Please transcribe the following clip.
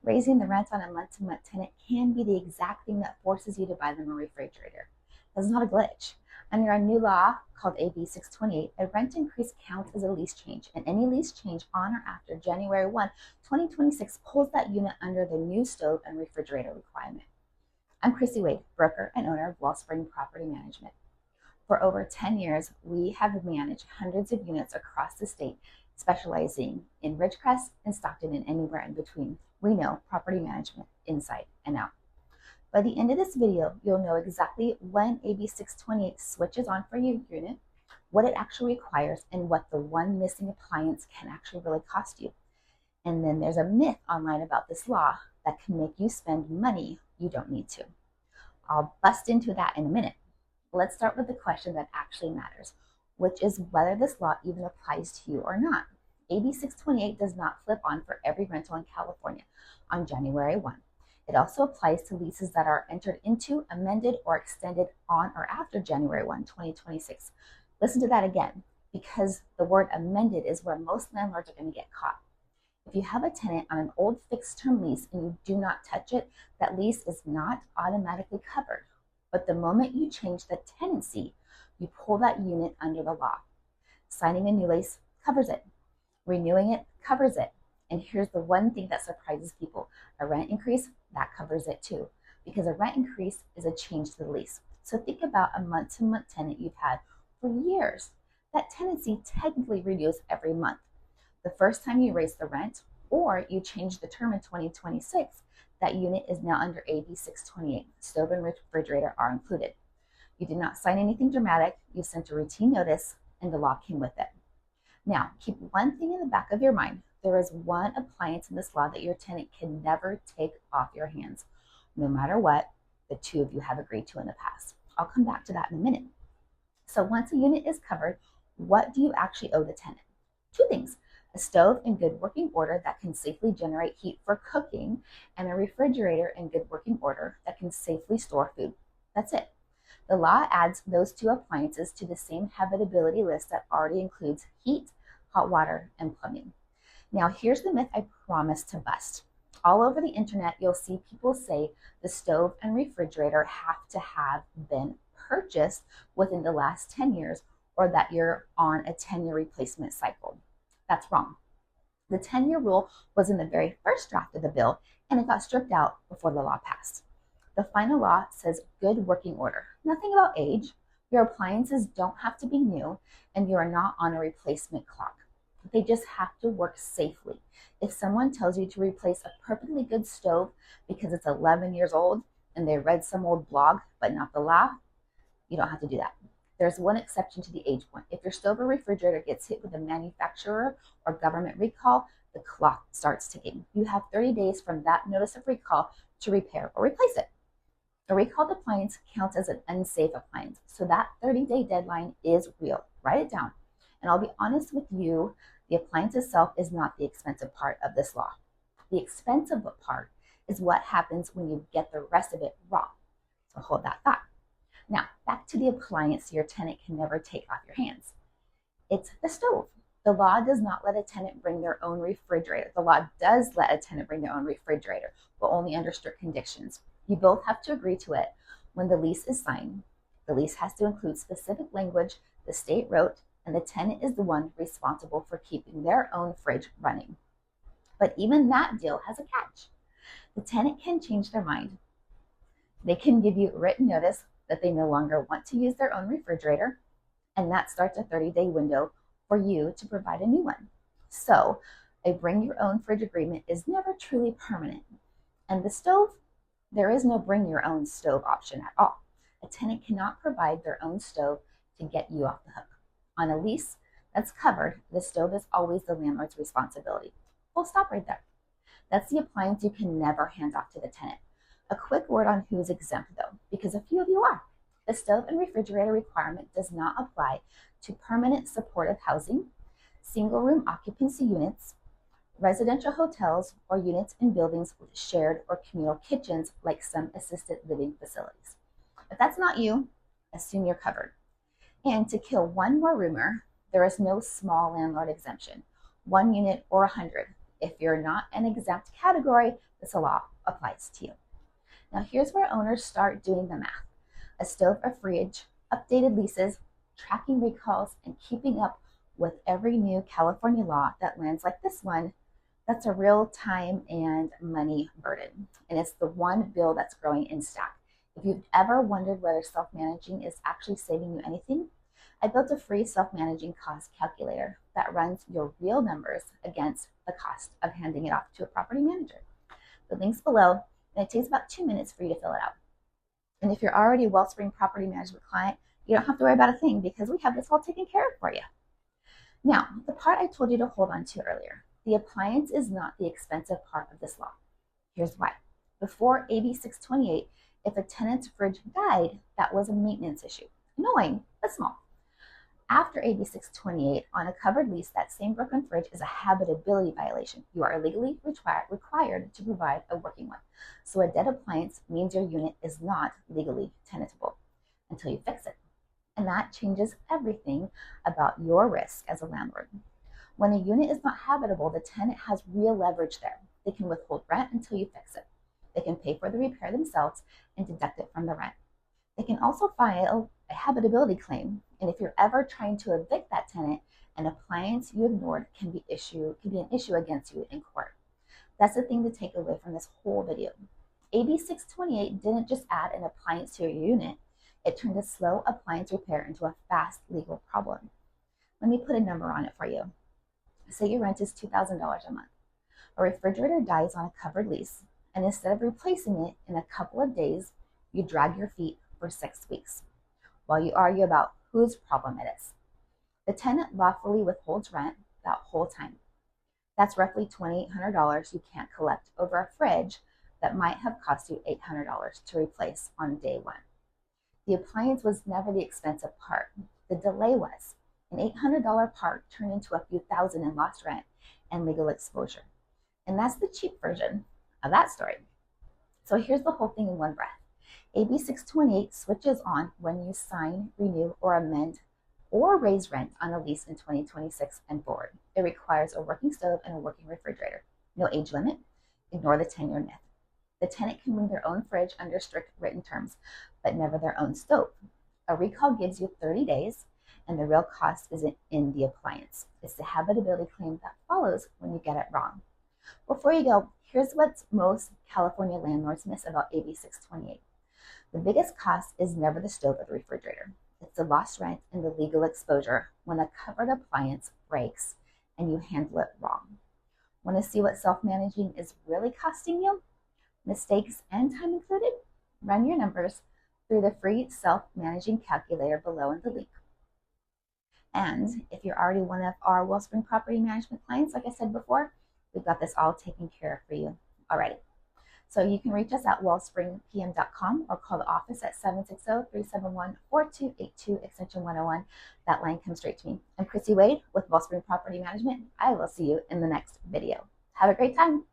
Raising the rent on a month-to-month tenant can be the exact thing that forces you to buy them a refrigerator. That's not a glitch. Under a new law called AB 628, a rent increase counts as a lease change, and any lease change on or after January 1, 2026 pulls that unit under the new stove and refrigerator requirement. I'm Chrissy Wade, broker and owner of Wellspring Property Management. For over 10 years, we have managed hundreds of units across the state, specializing in Ridgecrest and Stockton and anywhere in between. We know property management inside and out. By the end of this video, you'll know exactly when AB 628 switches on for your unit, what it actually requires, and what the one missing appliance can actually really cost you. And then there's a myth online about this law that can make you spend money you don't need to. I'll bust into that in a minute. Let's start with the question that actually matters, which is whether this law even applies to you or not. AB 628 does not flip on for every rental in California on January 1. It also applies to leases that are entered into, amended, or extended on or after January 1, 2026. Listen to that again, because the word amended is where most landlords are going to get caught. If you have a tenant on an old fixed-term lease and you do not touch it, that lease is not automatically covered. But the moment you change the tenancy, you pull that unit under the law. Signing a new lease covers it. Renewing it covers it. And here's the one thing that surprises people. A rent increase, that covers it too. Because a rent increase is a change to the lease. So think about a month-to-month tenant you've had for years. That tenancy technically renews every month. The first time you raise the rent or you change the term in 2026, that unit is now under AB 628. Stove and refrigerator are included. You did not sign anything dramatic. You sent a routine notice and the law came with it. Now, keep one thing in the back of your mind. There is one appliance in this law that your tenant can never take off your hands, no matter what the two of you have agreed to in the past. I'll come back to that in a minute. So once a unit is covered, what do you actually owe the tenant? Two things. A stove in good working order that can safely generate heat for cooking, and a refrigerator in good working order that can safely store food. That's it. The law adds those two appliances to the same habitability list that already includes heat, hot water, and plumbing. Now, here's the myth I promise to bust. All over the internet, you'll see people say the stove and refrigerator have to have been purchased within the last 10 years or that you're on a 10-year replacement cycle. That's wrong. The 10-year rule was in the very first draft of the bill, and it got stripped out before the law passed. The final law says good working order. Nothing about age. Your appliances don't have to be new, and you are not on a replacement clock. They just have to work safely. If someone tells you to replace a perfectly good stove because it's 11 years old and they read some old blog but not the law, you don't have to do that. There's one exception to the age point. If your stove or refrigerator gets hit with a manufacturer or government recall, the clock starts ticking. You have 30 days from that notice of recall to repair or replace it. A recalled appliance counts as an unsafe appliance, so that 30-day deadline is real. Write it down. And I'll be honest with you, the appliance itself is not the expensive part of this law. The expensive part is what happens when you get the rest of it wrong. So hold that thought. Now, back to the appliance your tenant can never take off your hands. It's the stove. The law does not let a tenant bring their own refrigerator. The law does let a tenant bring their own refrigerator, but only under strict conditions. You both have to agree to it when the lease is signed. The lease has to include specific language the state wrote, and the tenant is the one responsible for keeping their own fridge running. But even that deal has a catch. The tenant can change their mind. They can give you written notice that they no longer want to use their own refrigerator, and that starts a 30-day window for you to provide a new one. So a bring your own fridge agreement is never truly permanent. And the stove, there is no bring your own stove option at all. A tenant cannot provide their own stove to get you off the hook. On a lease that's covered, the stove is always the landlord's responsibility. We'll stop right there. That's the appliance you can never hand off to the tenant. A quick word on who's exempt though, because a few of you are. The stove and refrigerator requirement does not apply to permanent supportive housing, single room occupancy units, residential hotels, or units in buildings with shared or communal kitchens like some assisted living facilities. If that's not you, assume you're covered. And to kill one more rumor, there is no small landlord exemption, 1 unit or 100. If you're not an exempt category, this law applies to you. Now here's where owners start doing the math. A stove or fridge, updated leases, tracking recalls, and keeping up with every new California law that lands like this one. That's a real time and money burden. And it's the one bill that's growing in stack. If you've ever wondered whether self-managing is actually saving you anything, I built a free self-managing cost calculator that runs your real numbers against the cost of handing it off to a property manager. The link's below, and it takes about 2 minutes for you to fill it out. And if you're already a Wellspring property management client, you don't have to worry about a thing because we have this all taken care of for you. Now, the part I told you to hold on to earlier, the appliance is not the expensive part of this law. Here's why. Before AB 628, if a tenant's fridge died, that was a maintenance issue. Annoying, but small. After AB 628, on a covered lease, that same broken fridge is a habitability violation. You are legally required to provide a working one. So a dead appliance means your unit is not legally tenantable until you fix it. And that changes everything about your risk as a landlord. When a unit is not habitable, the tenant has real leverage there. They can withhold rent until you fix it. They can pay for the repair themselves and deduct it from the rent. They can also file a habitability claim, and if you're ever trying to evict that tenant, an appliance you ignored can be an issue against you in court. That's the thing to take away from this whole video. AB 628 didn't just add an appliance to your unit, it turned a slow appliance repair into a fast legal problem. Let me put a number on it for you. Say your rent is $2,000 a month. A refrigerator dies on a covered lease, and instead of replacing it in a couple of days, you drag your feet for 6 weeks while you argue about whose problem it is. The tenant lawfully withholds rent that whole time. That's roughly $2,800 you can't collect over a fridge that might have cost you $800 to replace on day one. The appliance was never the expensive part. The delay was. An $800 part turned into a few thousand in lost rent and legal exposure. And that's the cheap version of that story. So here's the whole thing in one breath. AB 628 switches on when you sign, renew, or amend or raise rent on a lease in 2026 and forward. It requires a working stove and a working refrigerator. No age limit. Ignore the tenure myth. The tenant can bring their own fridge under strict written terms, but never their own stove. A recall gives you 30 days, and the real cost isn't in the appliance. It's the habitability claim that follows when you get it wrong. Before you go, here's what most California landlords miss about AB 628. The biggest cost is never the stove or the refrigerator. It's the lost rent and the legal exposure when a covered appliance breaks and you handle it wrong. Want to see what self-managing is really costing you? Mistakes and time included? Run your numbers through the free self-managing calculator below in the link. And if you're already one of our Wellspring property management clients, like I said before, we've got this all taken care of for you already. So you can reach us at wellspringpm.com or call the office at 760-371-4282 extension 101. That line comes straight to me. I'm Chrissy Wade with Wellspring Property Management. I will see you in the next video. Have a great time.